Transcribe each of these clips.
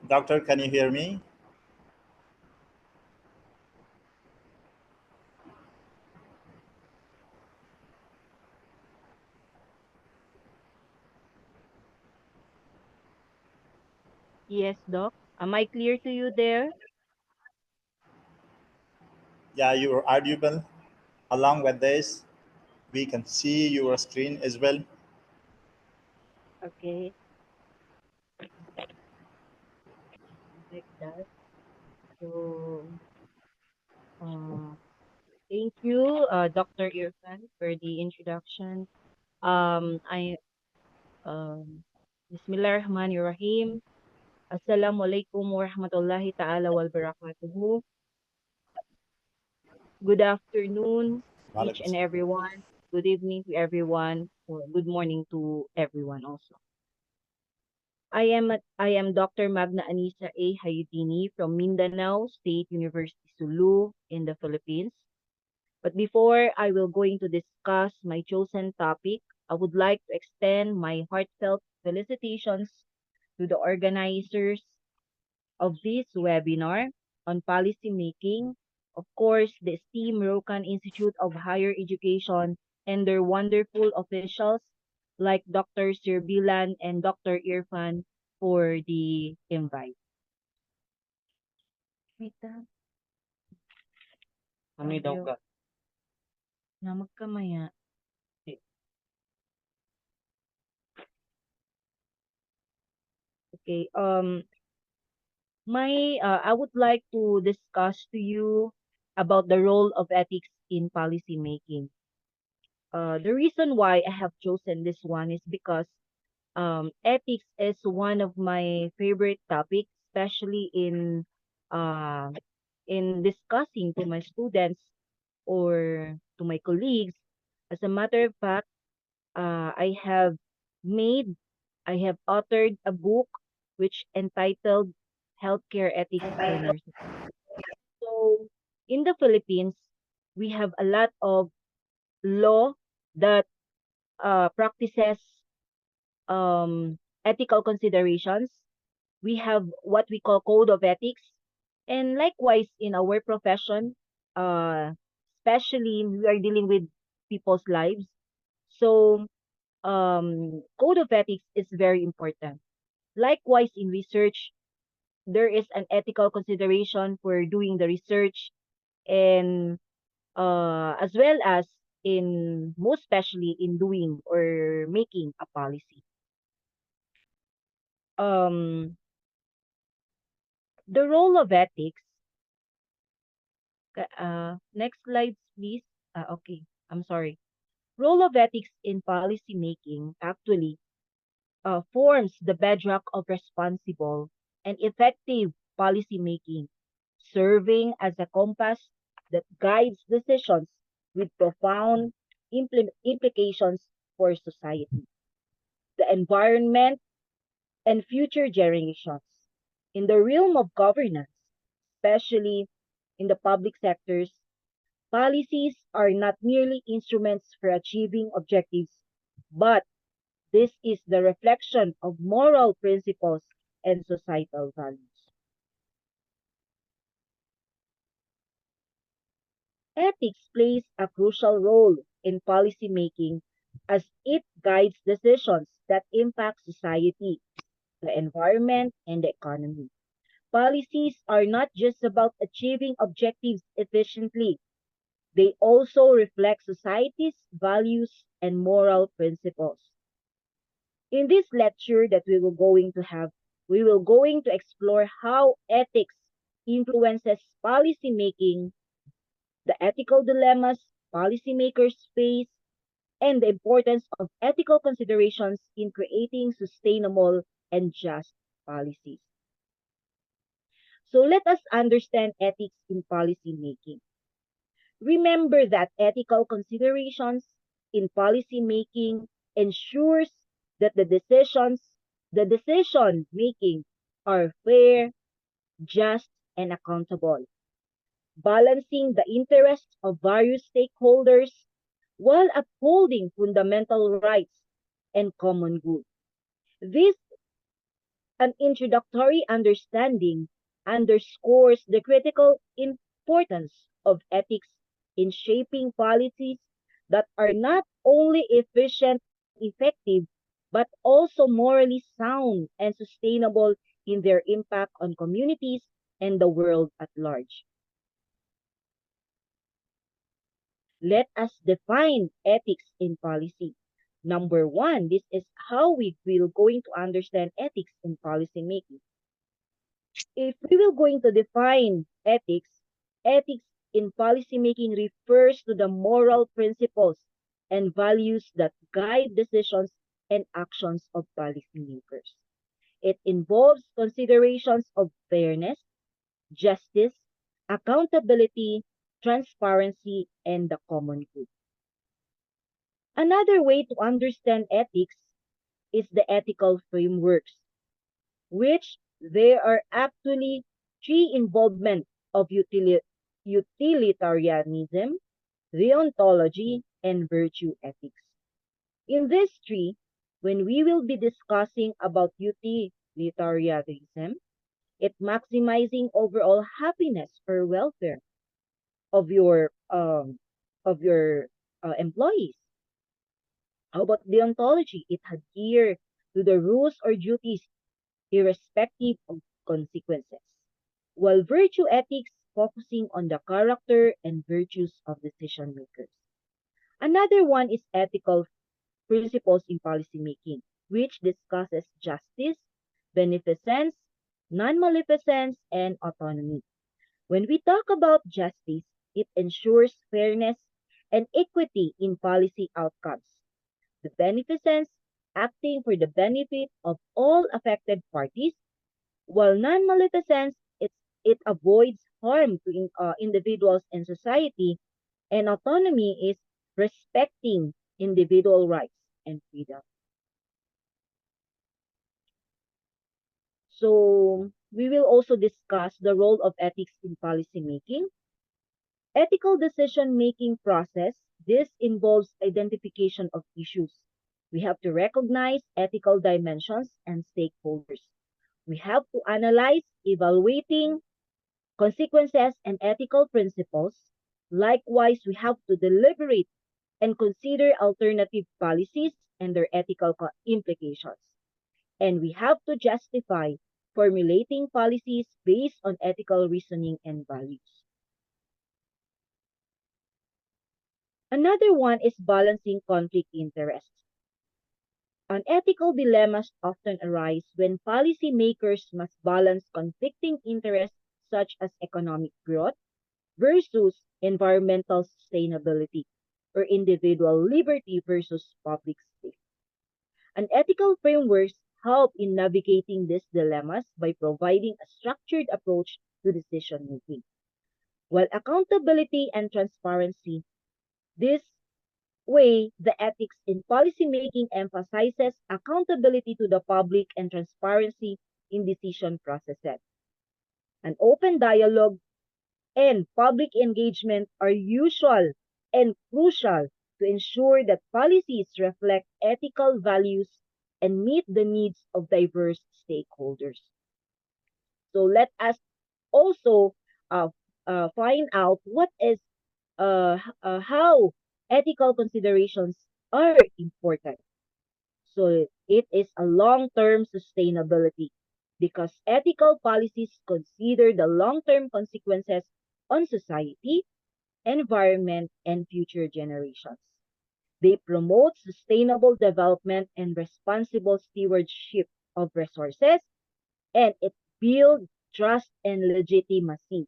Doctor, can you hear me? Yes, Doc. Am I clear to you there? Yeah, you are audible. Along with this, we can see your screen as well. Okay, like that. So, uh, thank you, Dr. Irfan, for the introduction. I Bismillahirrahmanirrahim. Assalamualaikum warahmatullahi ta'ala wal barakatuhu. Good afternoon, each Walaikum and salam. everyone. Good evening to everyone, or good morning to everyone also. I am Dr. Magna Anisa A. Hayutini from Mindanao State University Sulu in the Philippines. But before I will going to discuss my chosen topic, I would like to extend my heartfelt felicitations to the organizers of this webinar on policy making, of course, the esteemed Rokan Institute of Higher Education and their wonderful officials like Dr. Sir Bilan and Dr. Irfan for the invite. Wait, Kami daw ka. na magkamaya. Okay, I would like to discuss to you about the role of ethics in policy making. The reason why I have chosen this one is because ethics is one of my favorite topics, especially uh, in discussing to my students or to my colleagues. As a matter of fact, I have made, I have authored a book which entitled Healthcare Ethics for Nurses. So in the Philippines, we have a lot of law that practices ethical considerations. We have what we call code of ethics. And likewise, in our profession, uh, especially we are dealing with people's lives. So, code of ethics is very important. Likewise, in research, there is an ethical consideration for doing the research and as well as in most especially in doing or making a policy. Um, the role of ethics. Next slide, please. Okay, I'm sorry. Role of ethics in policy making actually forms the bedrock of responsible and effective policy making, serving as a compass that guides decisions with profound implications for society, the environment, and future generations. In the realm of governance, especially in the public sectors, policies are not merely instruments for achieving objectives, but this is the reflection of moral principles and societal values. Ethics plays a crucial role in policy making as it guides decisions that impact society, the environment, and the economy. Policies are not just about achieving objectives efficiently, they also reflect society's values and moral principles. In this lecture that we will going to have, we will going to explore how ethics influences policy making, the ethical dilemmas policymakers face, and the importance of ethical considerations in creating sustainable and just policies. So let us understand ethics in policy making. Remember that ethical considerations in policy making ensures that the decision making are fair, just, and accountable, balancing the interests of various stakeholders while upholding fundamental rights and common good. This An introductory understanding underscores the critical importance of ethics in shaping policies that are not only efficient and effective, but also morally sound and sustainable in their impact on communities and the world at large. Let us define ethics in policy. Number one, this is how we will going to understand ethics in policy making. If we will going to define ethics, ethics in policymaking refers to the moral principles and values that guide decisions and actions of policymakers. It involves considerations of fairness, justice, accountability, transparency, and the common good. Another way to understand ethics is the ethical frameworks, which there are actually three involvement of utilitarianism, deontology, and virtue ethics. In these three, when we will be discussing about utilitarianism, it maximizing overall happiness or welfare of your employees. How about deontology? It adhere to the rules or duties irrespective of consequences. While virtue ethics focusing on the character and virtues of decision makers. Another one is ethical principles in policymaking, which discusses justice, beneficence, non-maleficence, and autonomy. When we talk about justice, it ensures fairness and equity in policy outcomes. The beneficence, acting for the benefit of all affected parties, while non-maleficence, it avoids harm to individuals and society, and autonomy is respecting individual rights and freedom. So we will also discuss the role of ethics in policymaking. Ethical decision-making process, this involves identification of issues. We have to recognize ethical dimensions and stakeholders. We have to analyze, evaluating consequences and ethical principles. Likewise, we have to deliberate and consider alternative policies and their ethical implications. And we have to justify formulating policies based on ethical reasoning and values. Another one is balancing conflict interests. Unethical dilemmas often arise when policymakers must balance conflicting interests such as economic growth versus environmental sustainability or individual liberty versus public safety. Unethical frameworks help in navigating these dilemmas by providing a structured approach to decision making. While accountability and transparency, this way, the ethics in policymaking emphasizes accountability to the public and transparency in decision processes. An open dialogue and public engagement are usual and crucial to ensure that policies reflect ethical values and meet the needs of diverse stakeholders. So let us also uh, find out what is how ethical considerations are important. So it is a long-term sustainability because ethical policies consider the long-term consequences on society, environment, and future generations. They promote sustainable development and responsible stewardship of resources, and it builds trust and legitimacy.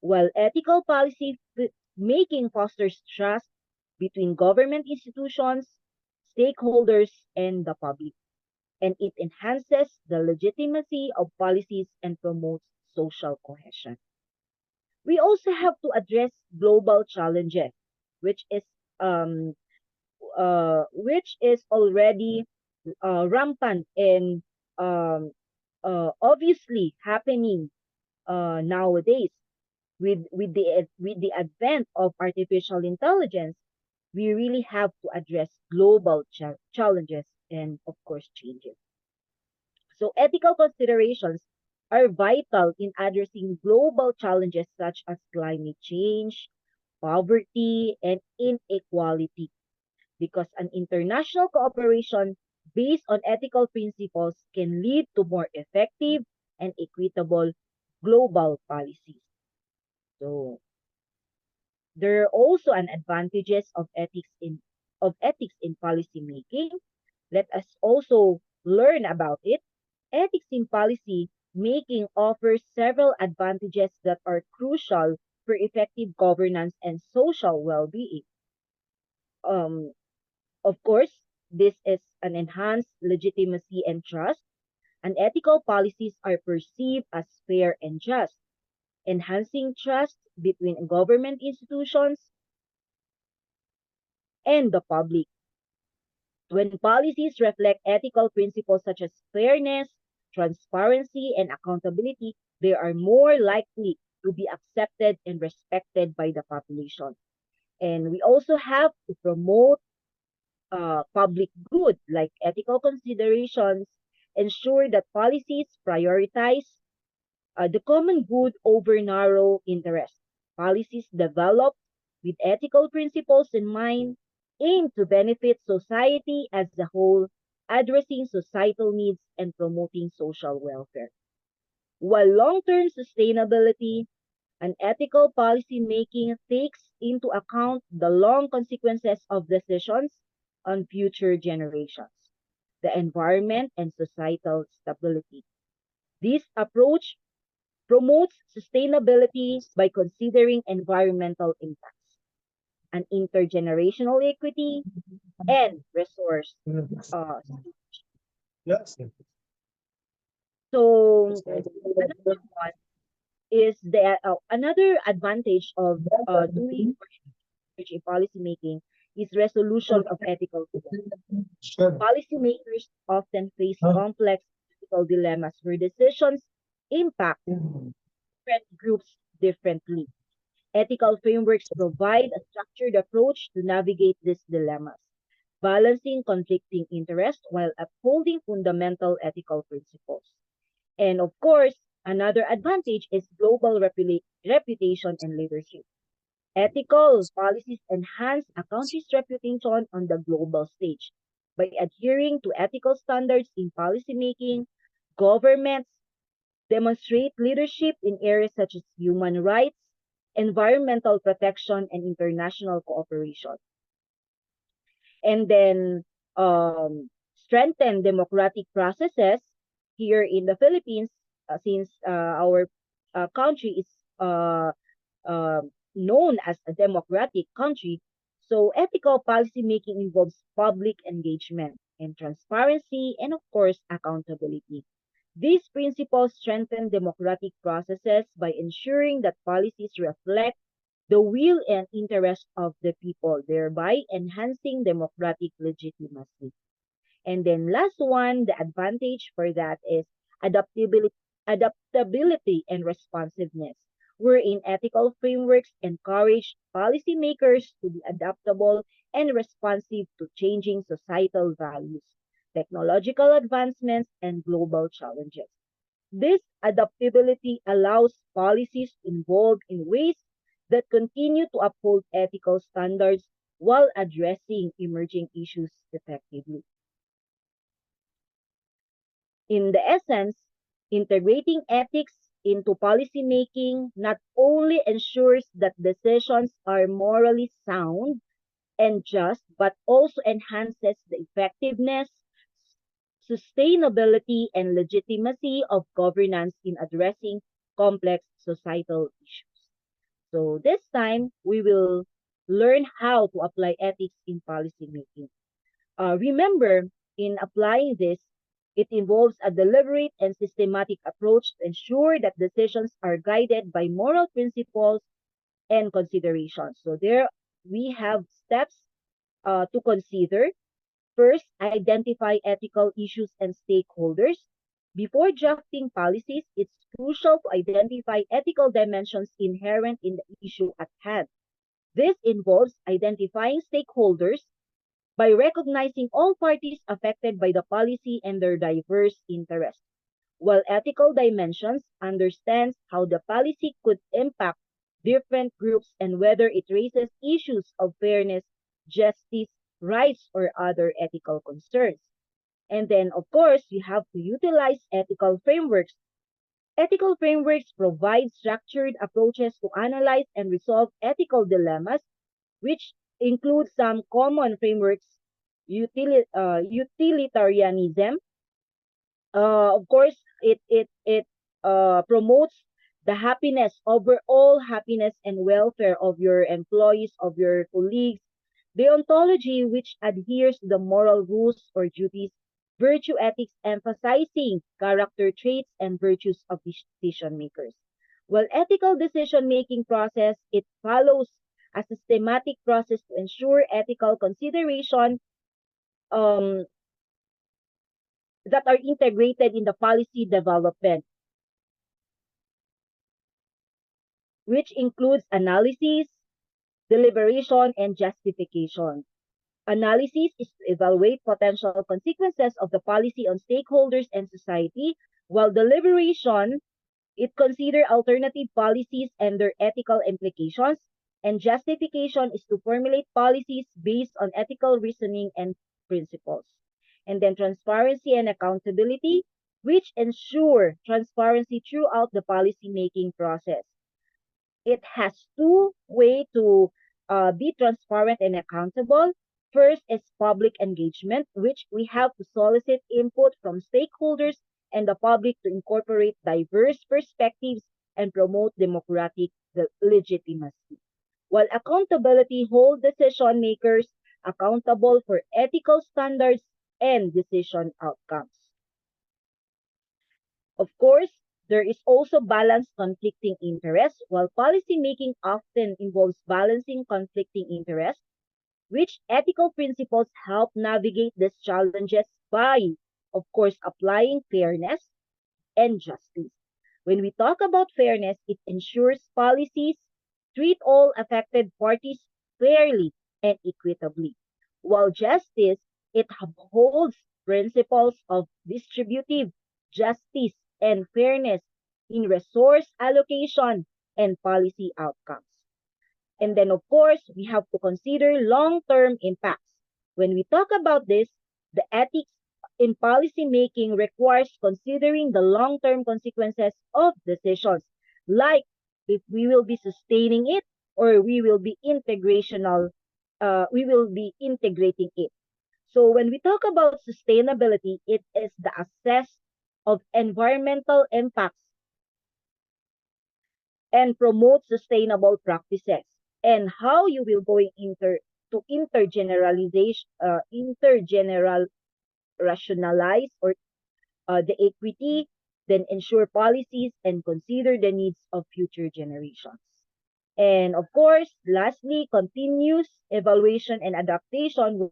While ethical policy making fosters trust between government institutions, stakeholders, and the public, and it enhances the legitimacy of policies and promotes social cohesion. We also have to address global challenges, which is um, which is already rampant and um, obviously happening nowadays with the advent of artificial intelligence. We really have to address global challenges and of course changes. So ethical considerations are vital in addressing global challenges such as climate change, poverty, and inequality, because an international cooperation based on ethical principles can lead to more effective and equitable global policies. So there are also an advantages of ethics in policy making. Let us also learn about it. Ethics in policy making offers several advantages that are crucial for effective governance and social well-being. Um, of course, this is an enhanced legitimacy and trust, and ethical policies are perceived as fair and just, enhancing trust between government institutions and the public. When policies reflect ethical principles such as fairness, transparency, and accountability, they are more likely to be accepted and respected by the population. And we also have to promote public good, like ethical considerations, ensure that policies prioritize the common good over narrow interests. Policies developed with ethical principles in mind aim to benefit society as a whole, addressing societal needs and promoting social welfare. While long-term sustainability and ethical policy making takes into account the long consequences of decisions on future generations, the environment, and societal stability. This approach promotes sustainability by considering environmental impacts, and intergenerational equity, and resource. Uh, Yes. so another one is the another advantage of doing research in policymaking is resolution of ethical dilemmas. Sure. Policymakers often face complex ethical dilemmas where decisions impact different groups differently. Ethical frameworks provide a structured approach to navigate these dilemmas, balancing conflicting interests while upholding fundamental ethical principles. And of course, another advantage is global reputation and leadership. Ethical policies enhance a country's reputation on the global stage. By adhering to ethical standards in policymaking, governments demonstrate leadership in areas such as human rights, environmental protection, and international cooperation. And then strengthen democratic processes here in the Philippines, since our country is uh, uh, known as a democratic country. So ethical policy making involves public engagement and transparency and of course accountability. These principles strengthen democratic processes by ensuring that policies reflect the will and interest of the people, thereby enhancing democratic legitimacy. And then last one, the advantage for that is adaptability, adaptability and responsiveness, wherein ethical frameworks encourage policymakers to be adaptable and responsive to changing societal values, technological advancements, and global challenges. This adaptability allows policies to evolve in ways that continue to uphold ethical standards while addressing emerging issues effectively. In the essence, integrating ethics into policy making not only ensures that decisions are morally sound and just, but also enhances the effectiveness, sustainability, and legitimacy of governance in addressing complex societal issues. So this time, we will learn how to apply ethics in policy making. Remember, in applying this, it involves a deliberate and systematic approach to ensure that decisions are guided by moral principles and considerations. So there we have steps to consider. First, identify ethical issues and stakeholders. Before drafting policies, it's crucial to identify ethical dimensions inherent in the issue at hand. This involves identifying stakeholders, by recognizing all parties affected by the policy and their diverse interests, while ethical dimensions understands how the policy could impact different groups and whether it raises issues of fairness, justice, rights, or other ethical concerns. And then, of course, you have to utilize ethical frameworks. Ethical frameworks provide structured approaches to analyze and resolve ethical dilemmas, which include some common frameworks, utilitarianism. Of course, it promotes the happiness, overall happiness and welfare of your employees, of your colleagues. Deontology, which adheres to the moral rules or duties. Virtue ethics, emphasizing character traits and virtues of decision makers. While ethical decision making process, it follows a systematic process to ensure ethical consideration um, that are integrated in the policy development, which includes analysis, deliberation, and justification. Analysis is to evaluate potential consequences of the policy on stakeholders and society, while deliberation, it considers alternative policies and their ethical implications, and justification is to formulate policies based on ethical reasoning and principles. And then transparency and accountability, which ensure transparency throughout the policy-making process. It has two ways to be transparent and accountable. First is public engagement, which we have to solicit input from stakeholders and the public to incorporate diverse perspectives and promote democratic legitimacy. While accountability holds decision makers accountable for ethical standards and decision outcomes. Of course, there is also balanced conflicting interests. While policymaking often involves balancing conflicting interests, which ethical principles help navigate these challenges by, of course, applying fairness and justice. When we talk about fairness, it ensures policies treat all affected parties fairly and equitably, while justice, it upholds principles of distributive justice and fairness in resource allocation and policy outcomes. And then, of course, we have to consider long-term impacts. When we talk about this, the ethics in policy making requires considering the long-term consequences of decisions, like if we will be sustaining it or we will be we will be integrating it. So when we talk about sustainability, it is the assess of environmental impacts and promote sustainable practices, and how you will going to intergeneral rationalize or the equity, then ensure policies and consider the needs of future generations. And of course, lastly, continuous evaluation and adaptation.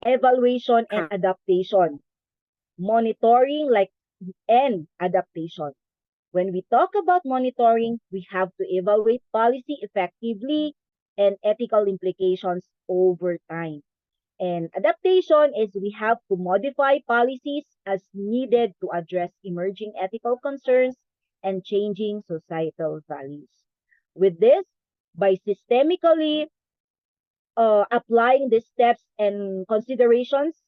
Evaluation and adaptation, monitoring and adaptation. When we talk about monitoring, we have to evaluate policy effectively and ethical implications over time. And adaptation is we have to modify policies as needed to address emerging ethical concerns and changing societal values. With this, by systemically applying these steps and considerations,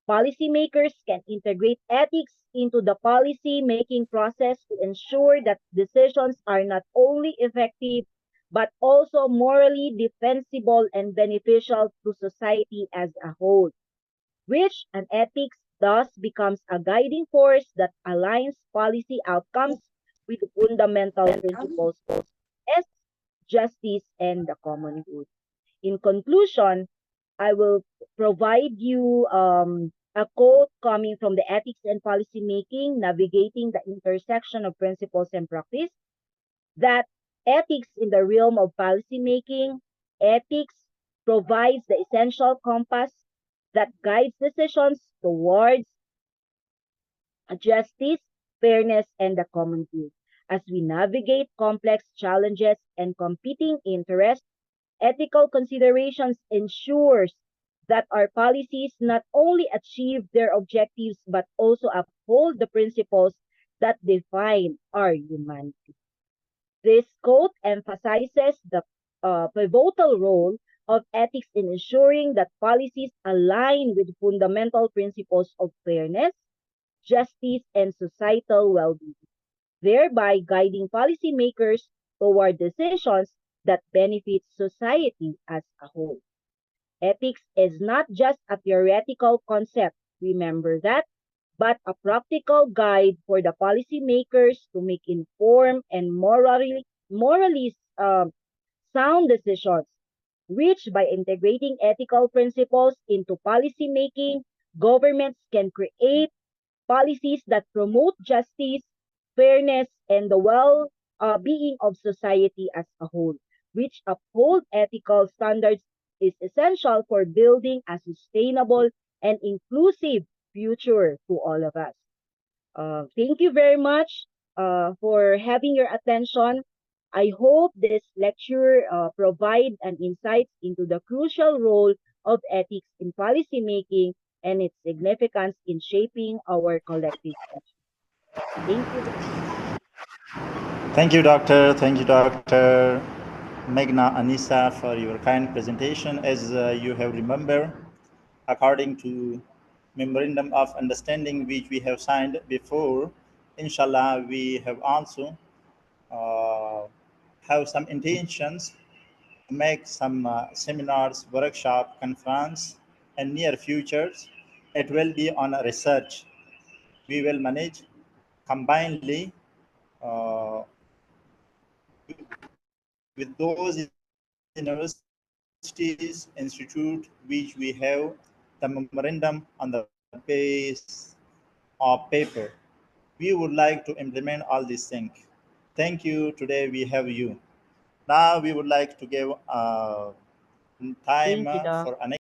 policymakers can integrate ethics into the policy-making process to ensure that decisions are not only effective, but also morally defensible and beneficial to society as a whole, which an ethics thus becomes a guiding force that aligns policy outcomes with fundamental principles as justice and the common good. In conclusion, I will provide you a quote coming from the Ethics and Policy Making, Navigating the Intersection of Principles and Practice, that ethics in the realm of policy making, ethics provides the essential compass that guides decisions towards justice, fairness, and the common good. As we navigate complex challenges and competing interests, ethical considerations ensures that our policies not only achieve their objectives but also uphold the principles that define our humanity. This quote emphasizes the pivotal role of ethics in ensuring that policies align with fundamental principles of fairness, justice, and societal well-being, thereby guiding policymakers toward decisions that benefit society as a whole. Ethics is not just a theoretical concept, remember that, but a practical guide for the policymakers to make informed and morally sound decisions, which by integrating ethical principles into policy making, governments can create policies that promote justice, fairness, and the well-being of society as a whole, which uphold ethical standards is essential for building a sustainable and inclusive future to all of us. Thank you very much for having your attention. I hope this lecture provide an insight into the crucial role of ethics in policy making and its significance in shaping our collective future. Thank you. Thank you, Doctor. Thank you, Dr. Meghna Anisa, for your kind presentation. As you have remembered, according to Memorandum of Understanding which we have signed before, inshallah, we have also have some intentions to make some seminars, workshop, conference in near futures. It will be on a research. We will manage combinedly uh, with those universities, institute which we have the memorandum on the base of paper. We would like to implement all these things. Thank you. Today we have you. Now we would like to give time Thank you, Doc. for